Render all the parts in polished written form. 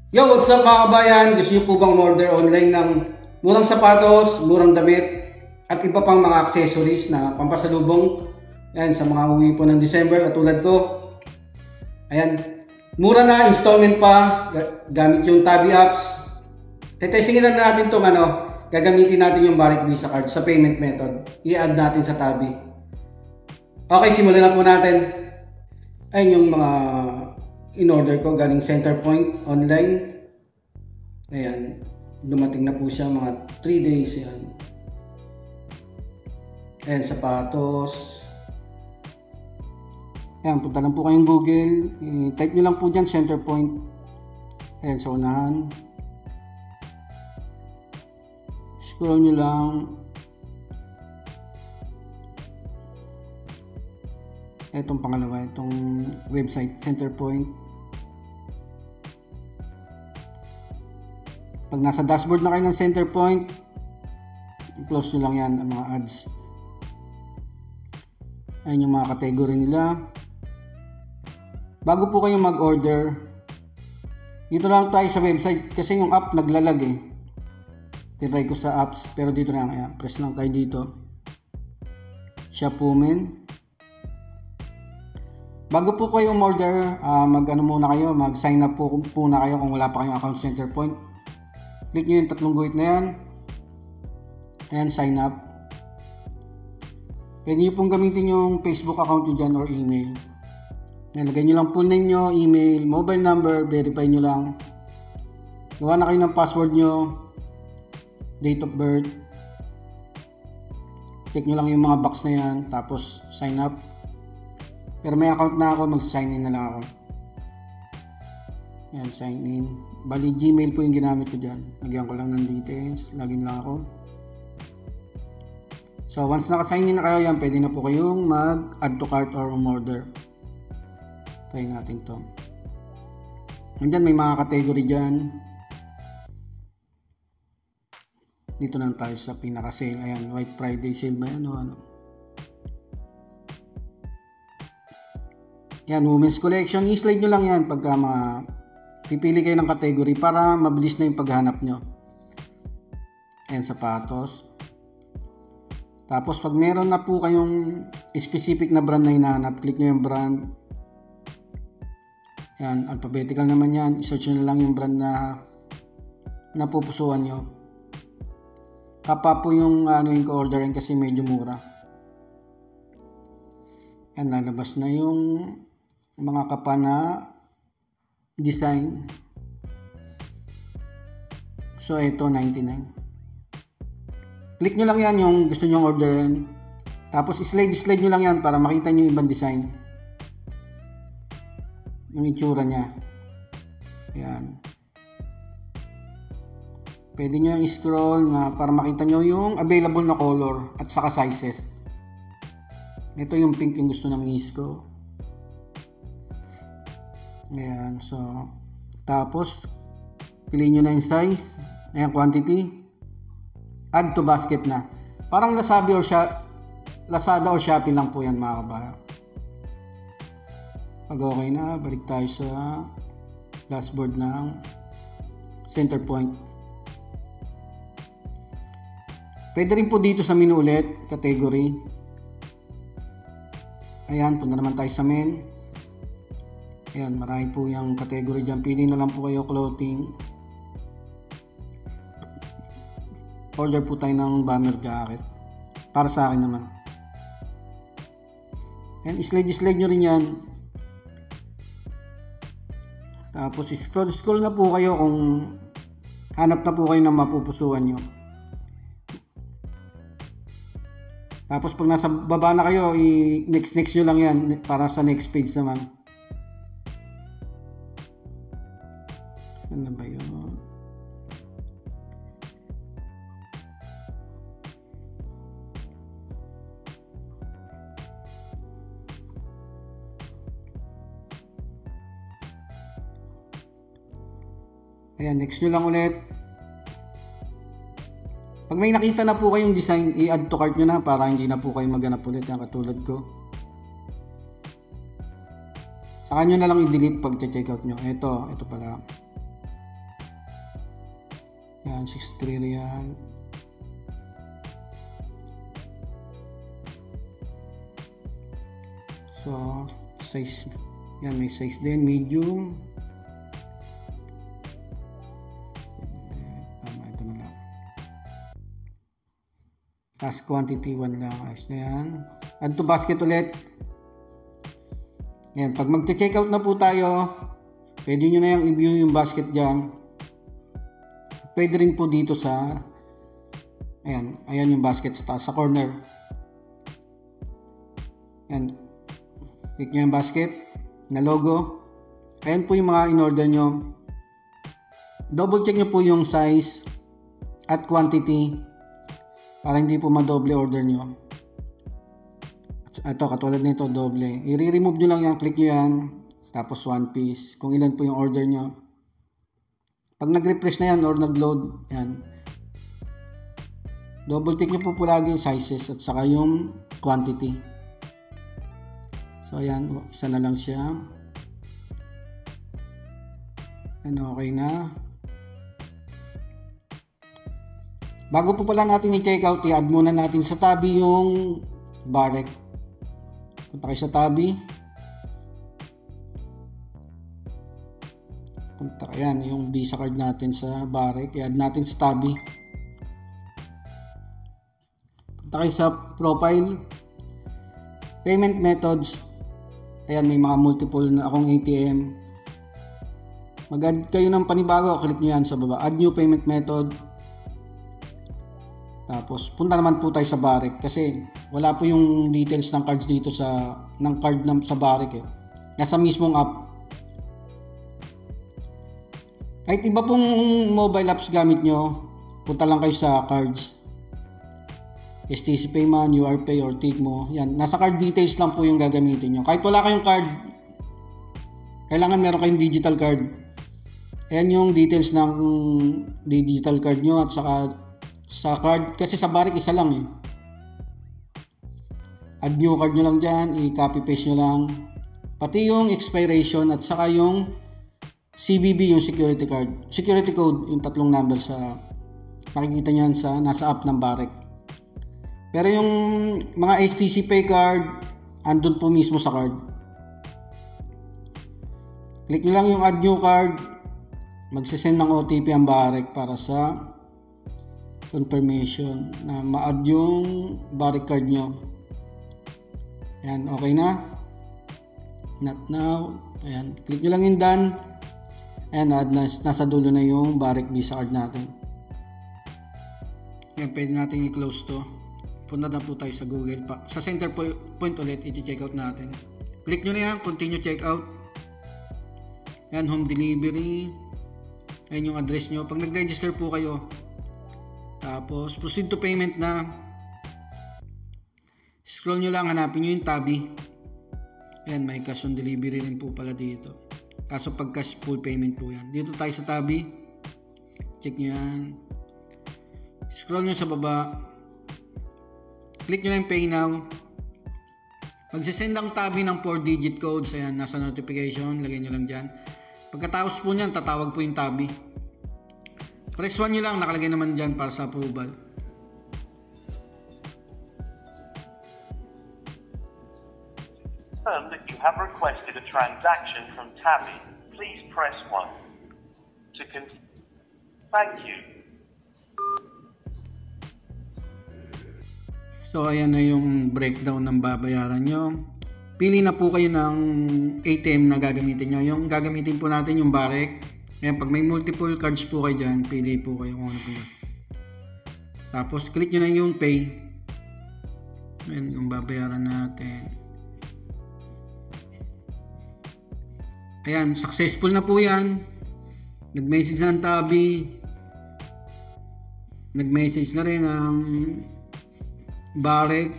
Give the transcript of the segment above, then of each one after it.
Yo, what's up mga kabayan? Gusto niyo po bang order online ng murang sapatos, murang damit, at iba pang mga accessories na pampasalubong? Yan, sa mga uwi po ng December katulad ko. Ayan, mura na, installment pa, gamit yung Tabi apps. Tetestingin na natin itong gagamitin natin yung Barrick Visa card sa payment method. I-add natin sa Tabi. Okay, simulan na po natin. Ayun yung mga in-order ko galing Centerpoint online. Ayan, dumating na po siya mga 3 days yan. Ayan, sapatos. Ayan, punta lang po kayong Google. I-type nyo lang po dyan Centerpoint. Ayan, sa unahan. Scroll nyo lang. Itong pangalawa, itong website, Centerpoint. Pag nasa dashboard na kayo ng Centerpoint, i-close nyo lang yan, ang mga ads. Ayan yung mga category nila. Bago po kayo mag-order, dito lang tayo sa website kasi yung app naglalag eh. Tinry ko sa apps, pero dito na, ayan, press lang tayo dito. Shop Women. Bago po kayo order, mag-sign up po na kayo kung wala pa kayong account Centerpoint. Click nyo yung tatlong guhit na yan. Ayan, sign up. Pwede nyo pong gamitin yung Facebook account nyo dyan or email. Ayan, lagay nyo lang full name nyo, email, mobile number, verify nyo lang. Gawa na kayo ng password nyo, date of birth. Click nyo lang yung mga box na yan, tapos sign up. Pero may account na ako, mag-sign in na lang ako. Yan, sign in. Bali, Gmail po yung ginamit ko dyan. Lagyan ko lang ng details. Login lang ako. So, once naka-sign in na kayo, yan, pwede na po kayong mag-add to cart or order. Try natin to. Nandyan, may mga category dyan. Dito lang tayo sa pinaka-sale. Ayan, White Friday sale ba yan o ano? Yan, women's collection. I-slide nyo lang yan pagka pipili kayo ng category para mabilis na yung paghanap nyo. Ayan, sapatos. Tapos pag meron na po kayong specific na brand na hinahanap, click nyo yung brand. Ayan, alphabetical naman yan. I-search nyo lang yung brand na napupusuan nyo. Kappa po yung yung ko-orderin kasi medyo mura. Ayan, lalabas na yung mga kapa na design. So ito 99. Click nyo lang yan yung gusto nyo orderin. Tapos slide nyo lang yan para makita nyo yung ibang design. Yung itsura nya. Ayan. Pwede nyo i-scroll para makita nyo yung available na color at saka sizes. Ito yung pink yung gusto ng miss ko. Ayan, so tapos piliin nyo na yung size. Ayan, quantity. Add to basket na. Parang Lazada or Shopee lang po yan mga kabayan. Pag okay na, balik tayo sa dashboard ng Centerpoint. Pwede rin po dito sa menu ulit, category. Ayan, punta naman tayo sa men. Ayan, marami po yung category dyan. Pili na lang po kayo clothing. Order po tayo ng bomber jacket. Para sa akin naman. Ayan, slide nyo rin yan. Tapos scroll na po kayo kung hanap na po kayo ng mapupusuan nyo. Tapos pag nasa baba na kayo, next nyo lang yan para sa next page naman. Saan na ba yun? Ayan, next nyo lang ulit. Pag may nakita na po kayong design, i-add to cart nyo na para hindi na po kayo maghanap ulit yan katulad ko. Saka nyo na lang i-delete pag check out nyo. Ito pala. Yan, 63 yan. So, size, yan, may size din, medium. Ito na lang. Tapos quantity 1 lang. Ayos na yan. Add to basket ulit. Yan, pag mag-check out na po tayo, pwede nyo na yung i-view yung basket dyan. Pwede rin po dito sa, ayan yung basket sa taas, sa corner. Yan. Click nyo yung basket na logo. Ayan po yung mga in-order nyo. Double check nyo po yung size at quantity para hindi po madoble order nyo. Ito, katulad nito, doble. I-remove nyo lang yan, click nyo yan. Tapos 1 piece. Kung ilan po yung order nyo. Pag nag-refresh na yan or nag-load, yan. Double check nyo po lagi sizes at saka yung quantity. So, ayan, isa na lang siya. Ano, okay na. Bago po pala natin i-check out, i-add muna natin sa tabi yung Barek. Punta kayo sa tabi. Punta, ayan, yung Visa card natin sa Barek. I-add natin sa tabi. Punta kayo sa profile. Payment methods. Ayan, may mga multiple na akong ATM. Mag-add kayo ng panibago, click nyo yan sa baba. Add new payment method. Tapos, punta naman po tayo sa Barek kasi wala po yung details ng cards dito sa Barek eh. Nasa mismong app. Kahit iba pong mobile apps gamit nyo, punta lang kayo sa cards. STC Payman, URPay or Tigmo. Yan, nasa card details lang po yung gagamitin nyo. Kahit wala kayong card, kailangan meron kayong digital card. Ayan yung details ng digital card nyo at saka sa card, kasi sa Barek isa lang eh. Add new card nyo lang dyan, i-copy paste nyo lang. Pati yung expiration at saka yung CVV, yung security card. Security code, yung 3 number sa, makikita nyo yan sa, nasa app ng Barek. Pero yung mga STC Pay card, andun po mismo sa card. Click nyo lang yung add new card. Magsisend ng OTP ang Barek para sa confirmation na ma-add yung Barek card nyo. Ayan, okay na. Not now. Ayan, click nyo lang yung done. Ayan, nasa dulo na yung Barek Visa card natin. Ayan, pwede natin i-close to. Punta na po tayo sa Google pa. Sa center point ulit, i-check out natin. Click nyo na yan, continue checkout. Yan, home delivery. Ayan yung address nyo. Pag nag-register po kayo, tapos proceed to payment na. Scroll nyo lang, hanapin nyo yung tabi. Ayan, may cash on delivery rin po pala dito. Kaso pag cash full payment po yan. Dito tayo sa tabi. Check nyo yan. Scroll nyo sa baba. Click nyo na yung Pay Now. Magsisend ang tabi ng 4-digit codes. Ayan, nasa notification. Lagay nyo lang dyan. Pagkatapos po nyan, tatawag po yung tabi. Press 1 nyo lang. Nakalagay naman dyan para sa approval. That you have requested a transaction from Tabi, please press 1. To continue. Thank you. So, ayan na yung breakdown ng babayaran nyo. Pili na po kayo ng ATM na gagamitin nyo. Yung gagamitin po natin yung Barek. Ayan, pag may multiple cards po kayo dyan, pili po kayo kung ano po. Tapos, click nyo na yung Pay. Ayan, yung babayaran natin. Ayan, successful na po yan. Nag-message na ang tabi. Nag-message na rin ang Barek.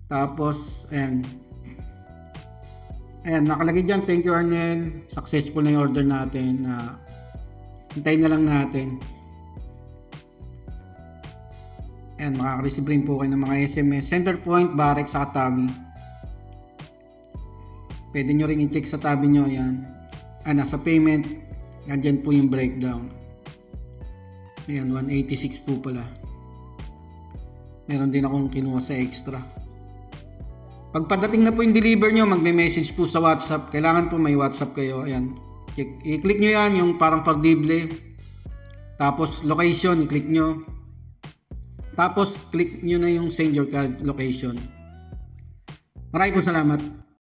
Tapos, ayan. Ayan, nakalagay dyan, thank you Arnel. Successful na yung order natin. Hintayin na lang natin. Ayan, makaka-receive rin po kayo ng mga SMS. Center point, Barek, sa tabi. Pwede nyo rin i-check sa tabi nyo. Ayan. Nasa payment. Nandyan po yung breakdown. Ayan, 186 po pala. Meron din akong kinuha sa extra. Pagpadating na po yung deliver nyo, magme-message po sa WhatsApp. Kailangan po may WhatsApp kayo. Ayan. I-click nyo yan, yung parang partible. Tapos location, i-click nyo. Tapos click nyo na yung send your card location. Maraming po salamat.